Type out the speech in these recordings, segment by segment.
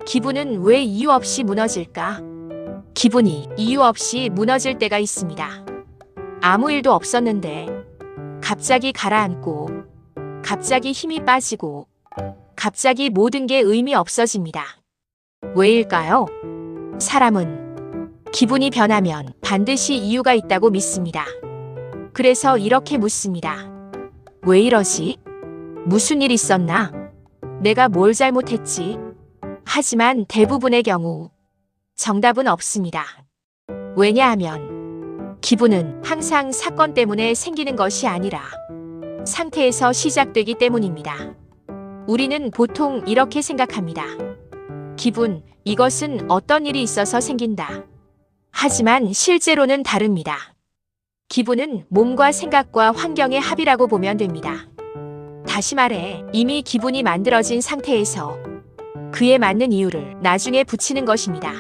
기분은 왜 이유 없이 무너질까? 기분이 이유 없이 무너질 때가 있습니다. 아무 일도 없었는데 갑자기 가라앉고, 갑자기 힘이 빠지고, 갑자기 모든 게 의미 없어집니다. 왜일까요? 사람은 기분이 변하면 반드시 이유가 있다고 믿습니다. 그래서 이렇게 묻습니다. 왜 이러지? 무슨 일 있었나? 내가 뭘 잘못했지? 하지만 대부분의 경우 정답은 없습니다. 왜냐하면 기분은 항상 사건 때문에 생기는 것이 아니라 상태에서 시작되기 때문입니다. 우리는 보통 이렇게 생각합니다. 기분, 이것은 어떤 일이 있어서 생긴다. 하지만 실제로는 다릅니다. 기분은 몸과 생각과 환경의 합이라고 보면 됩니다. 다시 말해, 이미 기분이 만들어진 상태에서 그에 맞는 이유를 나중에 붙이는 것입니다.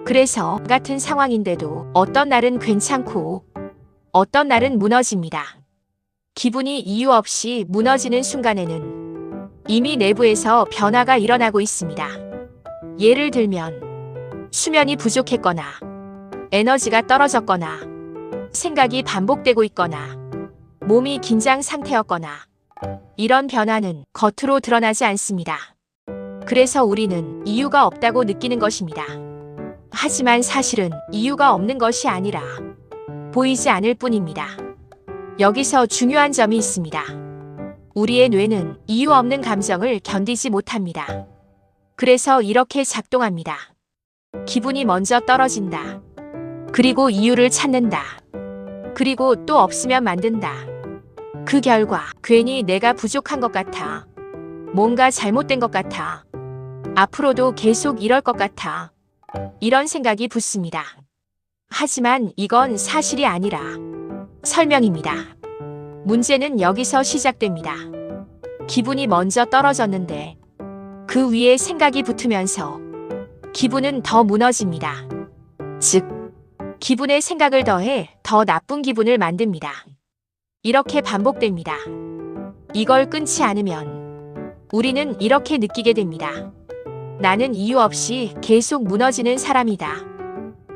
그래서 같은 상황인데도 어떤 날은 괜찮고 어떤 날은 무너집니다. 기분이 이유 없이 무너지는 순간에는 이미 내부에서 변화가 일어나고 있습니다. 예를 들면 수면이 부족했거나 에너지가 떨어졌거나 생각이 반복되고 있거나 몸이 긴장 상태였거나 이런 변화는 겉으로 드러나지 않습니다. 그래서 우리는 이유가 없다고 느끼는 것입니다. 하지만 사실은 이유가 없는 것이 아니라 보이지 않을 뿐입니다. 여기서 중요한 점이 있습니다. 우리의 뇌는 이유 없는 감정을 견디지 못합니다. 그래서 이렇게 작동합니다. 기분이 먼저 떨어진다. 그리고 이유를 찾는다. 그리고 또 없으면 만든다. 그 결과 괜히 내가 부족한 것 같아. 뭔가 잘못된 것 같아. 앞으로도 계속 이럴 것 같아. 이런 생각이 붙습니다. 하지만 이건 사실이 아니라 설명입니다. 문제는 여기서 시작됩니다. 기분이 먼저 떨어졌는데 그 위에 생각이 붙으면서 기분은 더 무너집니다. 즉, 기분에 생각을 더해 더 나쁜 기분을 만듭니다. 이렇게 반복됩니다. 이걸 끊지 않으면 우리는 이렇게 느끼게 됩니다. 나는 이유 없이 계속 무너지는 사람이다.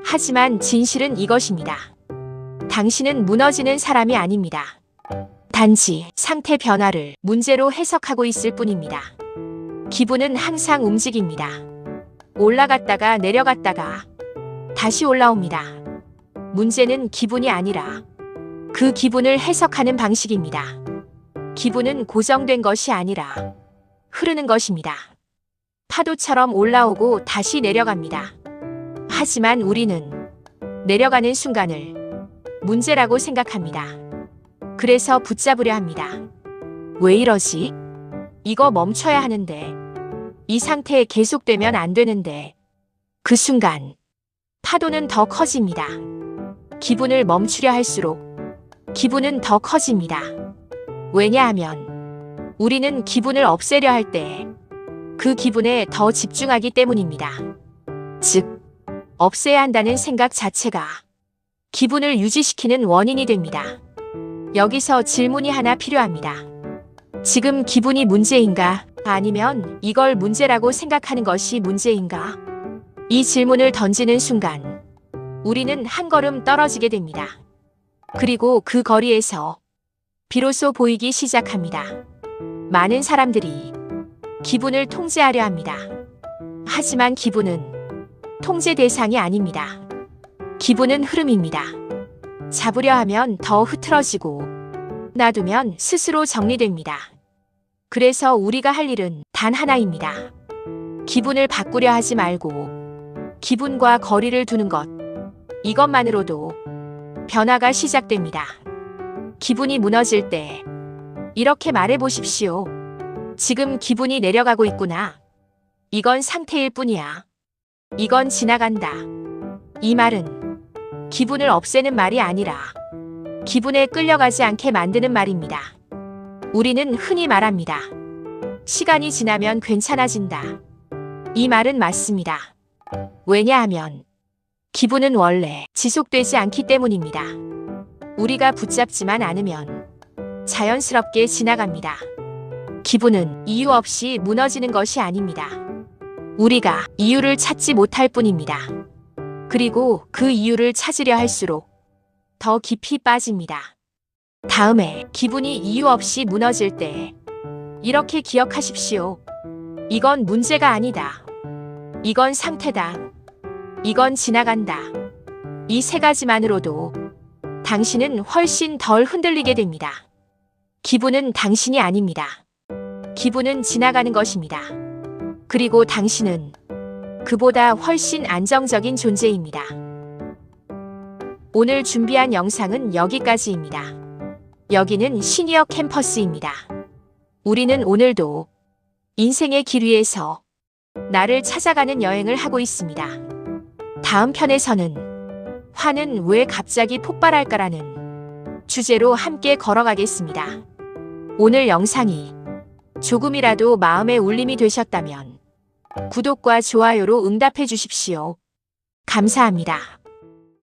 하지만 진실은 이것입니다. 당신은 무너지는 사람이 아닙니다. 단지 상태 변화를 문제로 해석하고 있을 뿐입니다. 기분은 항상 움직입니다. 올라갔다가 내려갔다가 다시 올라옵니다. 문제는 기분이 아니라 그 기분을 해석하는 방식입니다. 기분은 고정된 것이 아니라 흐르는 것입니다. 파도처럼 올라오고 다시 내려갑니다. 하지만 우리는 내려가는 순간을 문제라고 생각합니다. 그래서 붙잡으려 합니다. 왜 이러지? 이거 멈춰야 하는데. 이 상태에 계속되면 안 되는데. 그 순간 파도는 더 커집니다. 기분을 멈추려 할수록 기분은 더 커집니다. 왜냐하면 우리는 기분을 없애려 할 때 그 기분에 더 집중하기 때문입니다. 즉, 없애야 한다는 생각 자체가 기분을 유지시키는 원인이 됩니다. 여기서 질문이 하나 필요합니다. 지금 기분이 문제인가? 아니면 이걸 문제라고 생각하는 것이 문제인가? 이 질문을 던지는 순간 우리는 한 걸음 떨어지게 됩니다. 그리고 그 거리에서 비로소 보이기 시작합니다. 많은 사람들이 기분을 통제하려 합니다. 하지만 기분은 통제 대상이 아닙니다. 기분은 흐름입니다. 잡으려 하면 더 흐트러지고 놔두면 스스로 정리됩니다. 그래서 우리가 할 일은 단 하나입니다. 기분을 바꾸려 하지 말고 기분과 거리를 두는 것. 이것만으로도 변화가 시작됩니다. 기분이 무너질 때 이렇게 말해 보십시오. 지금 기분이 내려가고 있구나. 이건 상태일 뿐이야. 이건 지나간다. 이 말은 기분을 없애는 말이 아니라 기분에 끌려가지 않게 만드는 말입니다. 우리는 흔히 말합니다. 시간이 지나면 괜찮아진다. 이 말은 맞습니다. 왜냐하면 기분은 원래 지속되지 않기 때문입니다. 우리가 붙잡지만 않으면 자연스럽게 지나갑니다. 기분은 이유 없이 무너지는 것이 아닙니다. 우리가 이유를 찾지 못할 뿐입니다. 그리고 그 이유를 찾으려 할수록 더 깊이 빠집니다. 다음에 기분이 이유 없이 무너질 때 이렇게 기억하십시오. 이건 문제가 아니다. 이건 상태다. 이건 지나간다. 이 세 가지만으로도 당신은 훨씬 덜 흔들리게 됩니다. 기분은 당신이 아닙니다. 기분은 지나가는 것입니다. 그리고 당신은 그보다 훨씬 안정적인 존재입니다. 오늘 준비한 영상은 여기까지입니다. 여기는 시니어 캠퍼스입니다. 우리는 오늘도 인생의 길 위에서 나를 찾아가는 여행을 하고 있습니다. 다음 편에서는 화는 왜 갑자기 폭발할까라는 주제로 함께 걸어가겠습니다. 오늘 영상이 조금이라도 마음의 울림이 되셨다면 구독과 좋아요로 응답해 주십시오. 감사합니다.